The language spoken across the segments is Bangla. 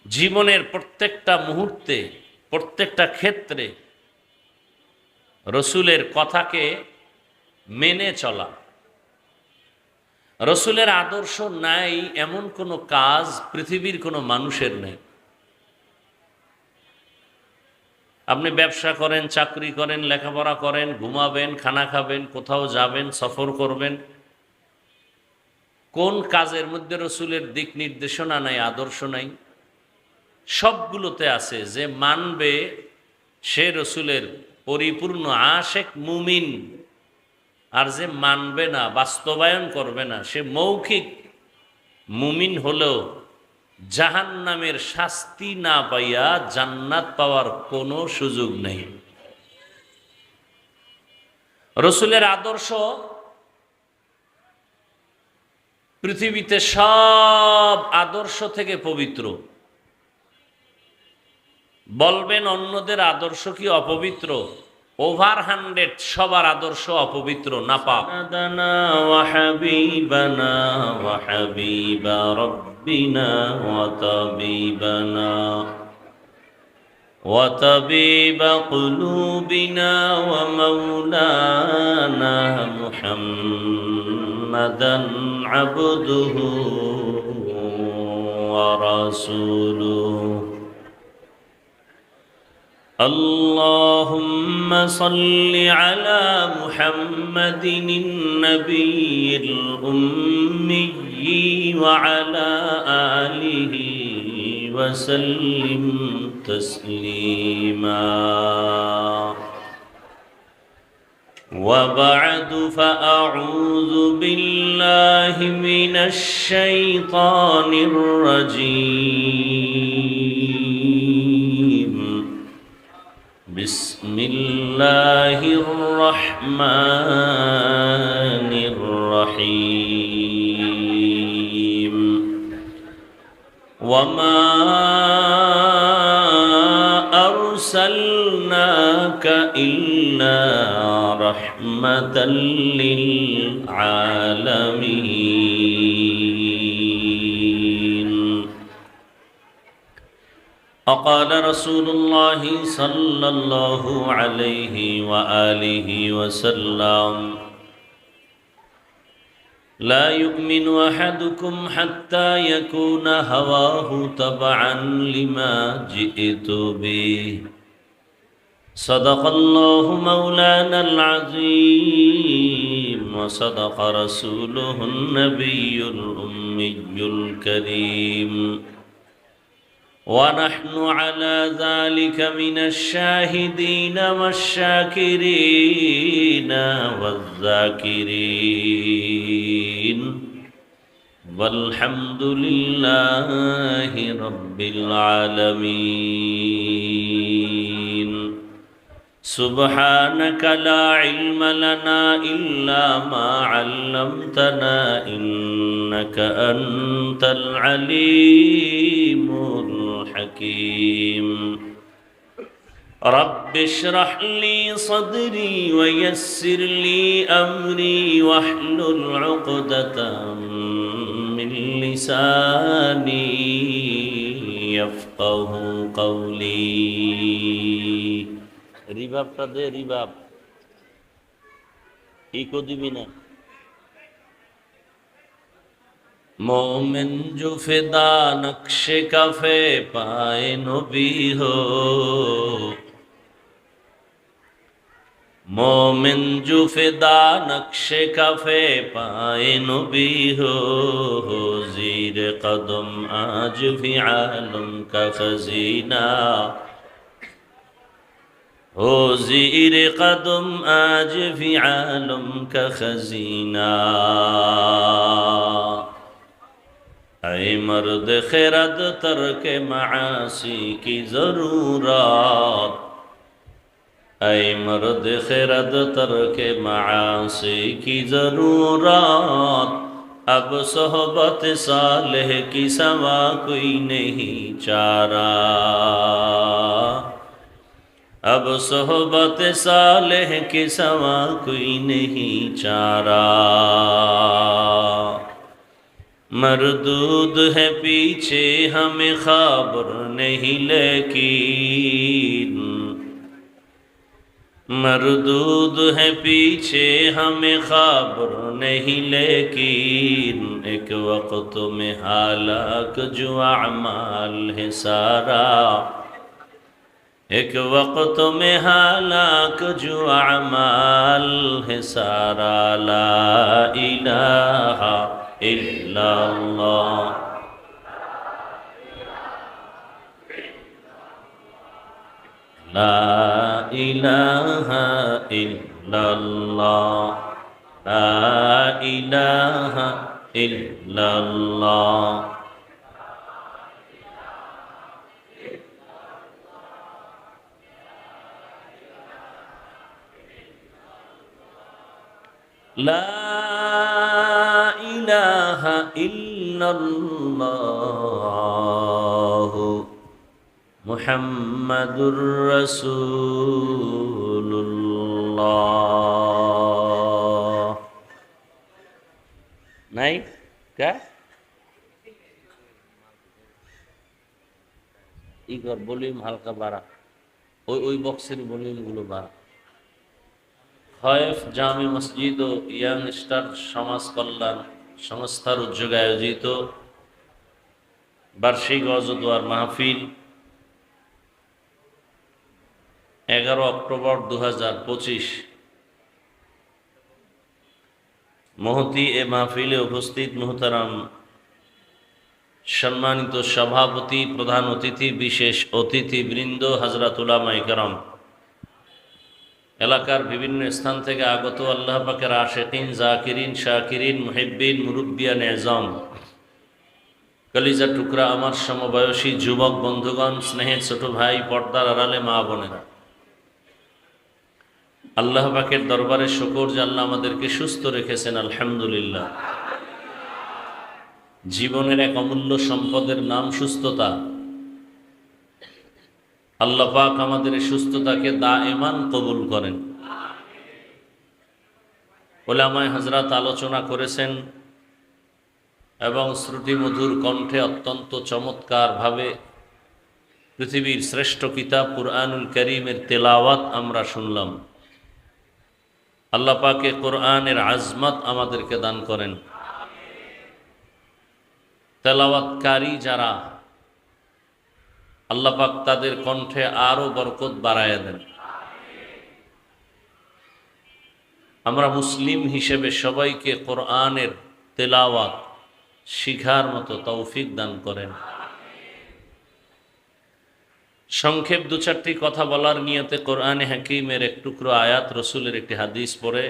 জীবনের প্রত্যেকটা মুহূর্তে, প্রত্যেকটা ক্ষেত্রে রসুলের কথাকে মেনে চলা। রসুলের আদর্শ নাই এমন কোনো কাজ পৃথিবীর কোনো মানুষের নেই। আপনি ব্যবসা করেন, চাকরি করেন, লেখাপড়া করেন, ঘুমাবেন, খানা খাবেন, কোথাও যাবেন, সফর করবেন, কোন কাজের মধ্যে রসুলের দিক নির্দেশনা নাই, আদর্শ নাই? সবগুলোতে আছে। যে মানবে সে রসুলের পরিপূর্ণ আশেক মুমিন, আর যে মানবে না, বাস্তবায়ন করবে না, সে মৌখিক মুমিন হলেও জাহান্নামের শাস্তি না পাইয়া জান্নাত পাওয়ার কোনো সুযোগ নেই। রসুলের আদর্শ পৃথিবীতে সব আদর্শ থেকে পবিত্র। বলবেন অন্যদের আদর্শ কি অপবিত্র? ওভার 100 সবার আদর্শ অপবিত্র, নাপাক। নাদানা ওয়া হাবিবানা ওয়া হাবিবা রাব্বিনা ওয়া তাবিবানা ওয়া তাবিবা কুলুবিনা ওয়া মাওলানা মুহাম্মাদান আবদুহু ওয়া রাসূলুহু। اللهم صل على محمد النبي الأمي وعلى آله وسلم تسليما. وبعد فأعوذ بالله من الشيطان الرجيم. بسم الله الرحمن الرحيم. وما أرسلناك إلا رحمة للعالمين. وقال رسول الله صلى الله عليه وآله وسلم: لا يؤمن أحدكم حتى يكون هواه تبعا لما جئت به. صدق الله مولانا العظيم وصدق رسوله النبي الأمي الكريم. ونحن على ذلك من الشاهدين والشاكرين والذاكرين والحمد لله رب العالمين. سبحانك لا علم لنا إلا ما علمتنا إنك أنت العليم الحكيم. رب اشرح لي صدري ويسر لي أمري واحلل عقدة من لساني يفقه قولي. রিভাবটা দে, রিভাব ইকো দিবি না। मोमिन जो फिदा नक्शे कफे पाए नबी हो, मोमिन जो फिदा नक्शे कफे पाए नबी हो, ज़ीर कदम आज भी आलम का खजीना हो, ज़ीर कदम आज भी आलम का खजीना. ऐ मर्द खिरद तर्क मासी की ज़रूरत, ऐ मर्द खिरद तर्क मासी की ज़रूरत. अब सोहबत सालेह की सवा कोई नहीं चारा, अब सोहबत सालेह की सवा कोई नहीं चारा. मरदूद है पीछे हमें खबर नहीं लेकिन, मरदूद है पीछे हमें खबर नहीं लेकिन, एक वक्त में हालाक जो अमाल है सारा, एक वक्त में हालाक जो अमाल है सारा। ला इलाहा इल्लल्लाह, ला इलाहा इल्लल्लाह, ला इलाहा इल्लल्लाह। লা ইলাহা ইল্লাল্লাহ মুহাম্মাদুর রাসূলুল্লাহ। নাই কা ইগর ভলিউম হালকা বাড়া, ওই বক্সের ভলিউমগুলো বাড়া। খয়েফ জামে মসজিদ ও ইয়াং স্টার সমাজ কল্যাণ সংস্থার উদ্যোগে আয়োজিত বার্ষিক অজদোয়ার মাহফিল 11 অক্টোবর 2025। মহতি এ মাহফিলে উপস্থিত মুহতারাম সম্মানিত সভাপতি, প্রধান অতিথি, বিশেষ অতিথিবৃন্দ, হযরত উলামায়ে কেরাম, এলাকার বিভিন্ন স্থান থেকে আগত আল্লাহ পাকের আশিকিন, জাকিরিন, শাকিরিন, মুহিব্বিন, মুরব্বিয়ান এজাম, কলিজা টুকরা আমার সমবয়সী যুবক বন্ধুগণ, স্নেহের ছোট ভাই, পর্দার আড়ালে মা বোনেরা, আল্লাহ পাকের দরবারে শুকর যে আল্লাহ আমাদেরকে সুস্থ রেখেছেন, আলহামদুলিল্লাহ। জীবনের এক অমূল্য সম্পদের নাম সুস্থতা। আল্লাহ পাক আমাদের এই সুস্থতাকে দায়েমান কবুল করেন। উলামায়ে হযরত আলোচনা করেছেন এবং শ্রুতিমধুর কণ্ঠে অত্যন্ত চমৎকারভাবে পৃথিবীর শ্রেষ্ঠ কিতাব কুরআনুল কারীমের তেলাওয়াত আমরা শুনলাম। আল্লাহ পাকে কোরআনের আজমত আমাদেরকে দান করেন। তেলাওয়াতকারী যারা, আল্লাহ পাক তাদের কণ্ঠে আরো বরকত বাড়ায় দেন। আমরা মুসলিম হিসেবে সবাইকে কোরআনের তেলাওয়াত শিখার মতো তৌফিক দান করেন। সংক্ষেপ দু চারটি কথা বলার নিয়তে কোরআনে হাকিমের এক টুকরো আয়াত, রসুলের একটি হাদিস পড়ে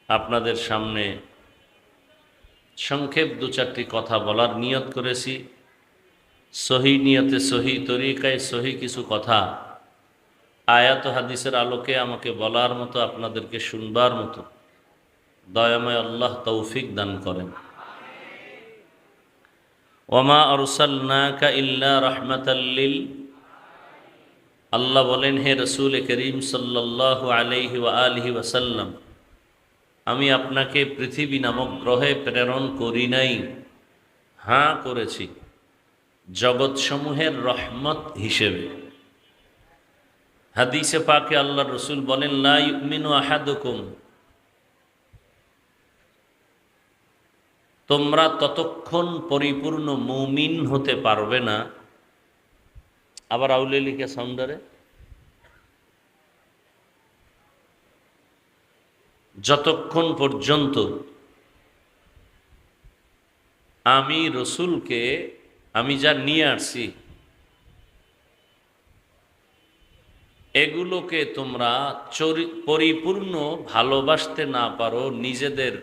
আপনাদের সামনে সংক্ষেপ দু চারটি কথা বলার নিয়ত করেছি। সহি নিয়তে, সহি তরিকায়, সহি কিছু কথা আয়াত ও হাদিসের আলোকে আমাকে বলার মতো, আপনাদেরকে শুনবার মতো দয়াময় আল্লাহ তৌফিক দান করেন। ওমা আরসালনাকা ইল্লা রাহমাতাল লিল, আল্লাহ বলেন, হে রসুল করিম সাল্লাল্লাহু আলাইহি ওয়া আলিহি ওয়াসাল্লাম, আমি আপনাকে পৃথিবী নামক গ্রহে প্রেরণ করি নাই, হ্যাঁ করেছি জগৎসমূহের রহমত হিসেবে। হাদিসে পাকে আল্লাহ রসুল বলেন, লা ইউমিনু আহাদুকুম, তোমরা ততক্ষণ পরিপূর্ণ মুমিন হতে পারবে না। আবার আউলে লিখে সাউন্ডারে, যতক্ষণ পর্যন্ত আমি রসুলকে, আমি যা নিয়ে আসছি এগুলোকে তোমরা পরিপূর্ণ ভালোবাসতে না পারো নিজেদের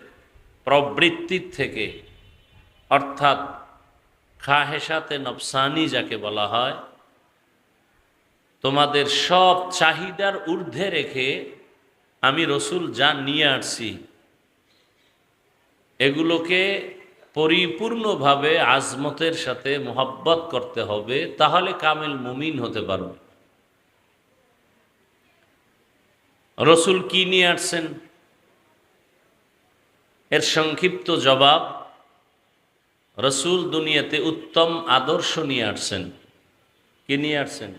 প্রবৃত্তির থেকে, অর্থাৎ খাহেসাতে নফসানি যাকে বলা হয়, তোমাদের সব চাহিদার ঊর্ধ্বে রেখে আমি রসুল যা নিয়ে আসছি এগুলোকে পরিপূর্ণভাবে আজমতের সাথে মোহাব্বত করতে হবে, তাহলে কামেল মুমিন হতে পারবে। রসুল কি নিয়ে আসছেন এর সংক্ষিপ্ত জবাব, রসুল দুনিয়াতে উত্তম আদর্শ নিয়ে আসছেন। কি নিয়ে আসছেন?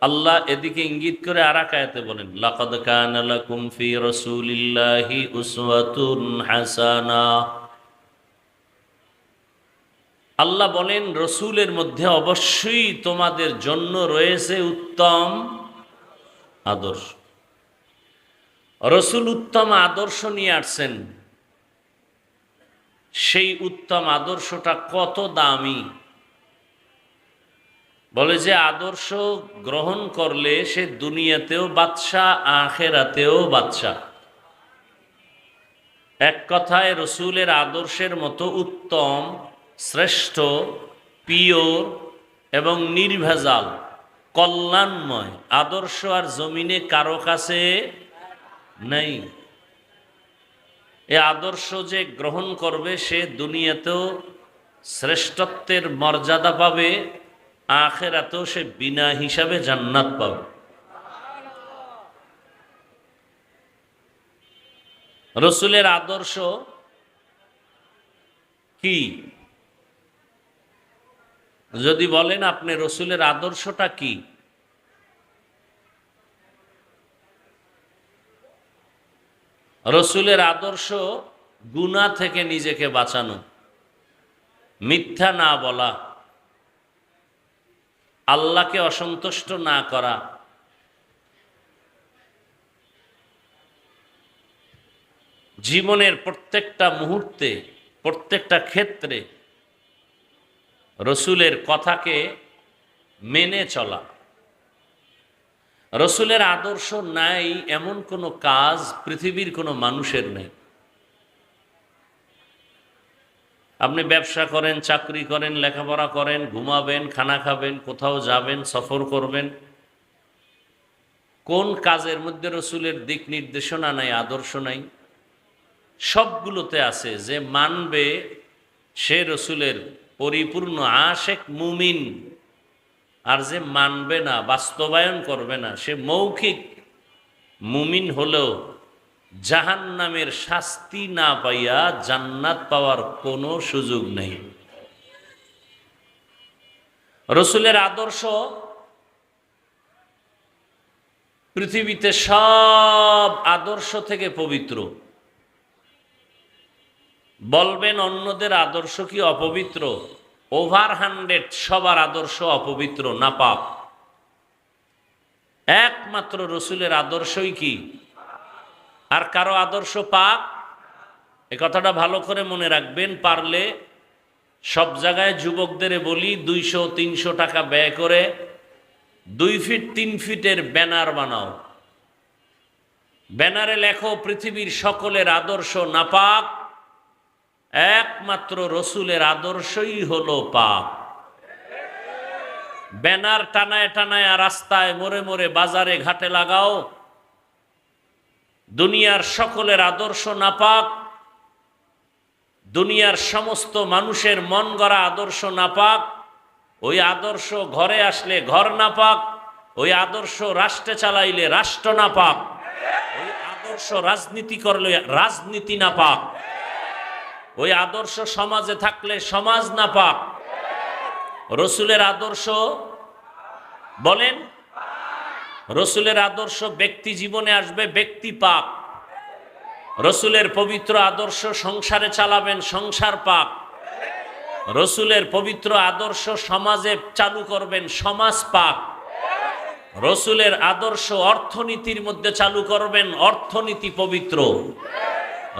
আল্লাহ এদিকে ইঙ্গিত করে আর এক আয়াতে বলেন, লাকাদ কানা লাকুম ফি রাসূলিল্লাহি উসওয়াতুন হাসানা। আল্লাহ বলেন রসুলের মধ্যে অবশ্যই তোমাদের জন্য রয়েছে উত্তম আদর্শ। রসুল উত্তম আদর্শ নিয়ে আসছেন, সেই উত্তম আদর্শটা কত দামি! বলে যে আদর্শ গ্রহণ করলে সে দুনিয়াতেও বাদশা, আখেরাতেও বাদশা। এক কথায় রসুলের আদর্শের মতো উত্তম, শ্রেষ্ঠ, পিওর এবং নির্ভেজাল, কল্যাণময় আদর্শ আর জমিনে কারো কাছে নেই। এ আদর্শ যে গ্রহণ করবে সে দুনিয়াতেও শ্রেষ্ঠত্বের মর্যাদা পাবে, আখেরাতেও সে বিনা হিসাবে জান্নাত পাবে। রসুলের আদর্শ কি? যদি বলেন আপনি রসুলের আদর্শটা কি? রসুলের আদর্শ গুনাহ থেকে নিজেকে বাঁচানো, মিথ্যা না বলা, আল্লাহকে অসন্তুষ্ট না করা, জীবনের প্রত্যেকটা মুহূর্তে, প্রত্যেকটা ক্ষেত্রে রসুলের কথাকে মেনে চলা। রসুলের আদর্শ নাই এমন কোনো কাজ পৃথিবীর কোনো মানুষের নেই। আপনি ব্যবসা করেন, চাকরি করেন, লেখাপড়া করেন, ঘুমাবেন, খানা খাবেন, কোথাও যাবেন, সফর করবেন, কোন কাজের মধ্যে রসুলের দিক নির্দেশনা নাই, আদর্শ নাই? সবগুলোতে আছে। যে মানবে সে রসুলের পরিপূর্ণ আশেক মুমিন, আর যে মানবে না, বাস্তবায়ন করবে না, সে মৌখিক মুমিন হলেও জাহান্নামের শাস্তি না পাইয়া জান্নাত পাওয়ার কোনো সুযোগ নেই। রসুলের আদর্শ পৃথিবীতে সব আদর্শ থেকে পবিত্র। বলবেন অন্যদের আদর্শ কি অপবিত্র? ওভার 100 সবার আদর্শ অপবিত্র, নাপাক। একমাত্র রসুলের আদর্শই কি? আর কারো আদর্শ পাক? এ কথাটা ভালো করে মনে রাখবেন। পারলে সব জায়গায় যুবকদের বলি 200-300 টাকা ব্যয় করে 2 ফিট 3 ফিটের ব্যানার বানাও। ব্যানারে লেখো পৃথিবীর সকলের আদর্শ নাপাক, একমাত্র রসুলের আদর্শই হলো পাক। ব্যানার টানায় টানায় রাস্তায়, মোড়ে মোড়ে, বাজারে, ঘাটে লাগাও, দুনিয়ার সকলের আদর্শ নাপাক, দুনিয়ার সমস্ত মানুষের মন গড়া আদর্শ নাপাক। ওই আদর্শ ঘরে আসলে ঘর নাপাক, ওই আদর্শ রাষ্ট্রে চালাইলে রাষ্ট্র নাপাক, ওই আদর্শ রাজনীতি করলে রাজনীতি নাপাক, ওই আদর্শ সমাজে থাকলে সমাজ নাপাক। রসুলের আদর্শ বলেন, রসুলের আদর্শ ব্যক্তি জীবনে আসবে, ব্যক্তি পাক। রসুলের পবিত্র আদর্শ সংসারে চালাবেন, সংসার পাক। রসুলের পবিত্র আদর্শ সমাজে চালু করবেন, সমাজ পাক। রসুলের আদর্শ অর্থনীতির মধ্যে চালু করবেন, অর্থনীতি পবিত্র।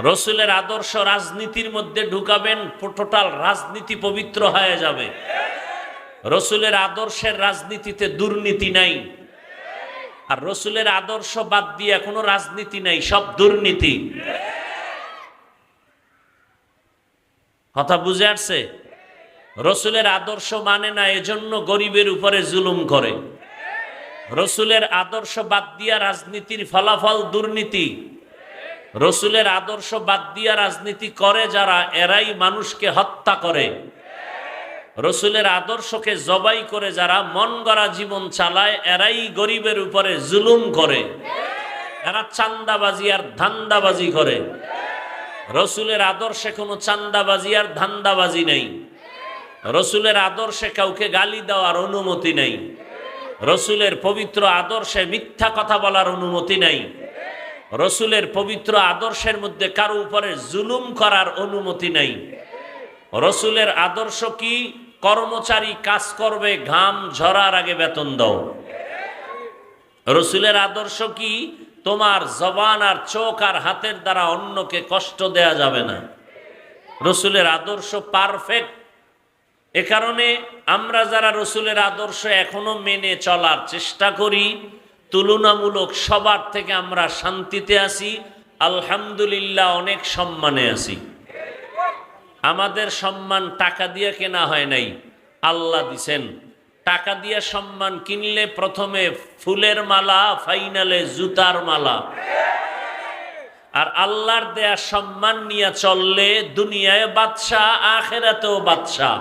রসুলের আদর্শ রাজনীতির মধ্যে ঢুকাবেন, টোটাল রাজনীতি পবিত্র হয়ে যাবে। রসুলের আদর্শের রাজনীতিতে দুর্নীতি নাই, আর রসুলের আদর্শ বাদ দিয়ে কোনো রাজনীতি নাই, সব দুর্নীতি। কথা বুঝে আসছে? রসুলের আদর্শ মানে না, এজন্য গরিবের উপরে জুলুম করে। রসুলের আদর্শ বাদ দিয়া রাজনীতির ফলাফল দুর্নীতি। রসুলের আদর্শ বাদ দিয়া রাজনীতি করে যারা, এরাই মানুষকে হত্যা করে। রসুলের আদর্শকে জবাই করে যারা মন গড়া জীবন চালায়, এরাই গরিবের উপরে জুলুম করে। এরা চান্দাবাজি আর ধান্দাবাজি করে। রসুলের আদর্শে কোনো চান্দাবাজি আর ধান্দাবাজি নেই। রসুলের আদর্শে কাউকে গালি দেওয়ার অনুমতি নেই। রসুলের পবিত্র আদর্শে মিথ্যা কথা বলার অনুমতি নেই। রসুলের পবিত্র আদর্শের মধ্যে কারো উপরে জুলুম করার অনুমতি নেই। রসুলের আদর্শ কি? কর্মচারী কাজ করবে, ঘাম ঝরার আগে বেতন দাও। রসুলের আদর্শ কি? তোমার জবান আর চোখ আর হাতের দ্বারা অন্যকে কষ্ট দেয়া যাবে না। রসুলের আদর্শ পারফেক্ট। এ কারণে আমরা যারা রসুলের আদর্শ এখনো মেনে চলার চেষ্টা করি, তুলনামূলক সবার থেকে আমরা শান্তিতে আছি, আলহামদুলিল্লাহ, অনেক সম্মানে আছি। আমাদের সম্মান টাকা দিয়ে কেনা হয় নাই, আল্লাহ দিছেন। টাকা দিয়ে সম্মান কিনলে প্রথমে ফুলের মালা, ফাইনালে জুতার মালা। আর আল্লাহর দেয়া সম্মান নিয়ে চললে দুনিয়ায় বাদশাহ, আখিরাতেও বাদশাহ।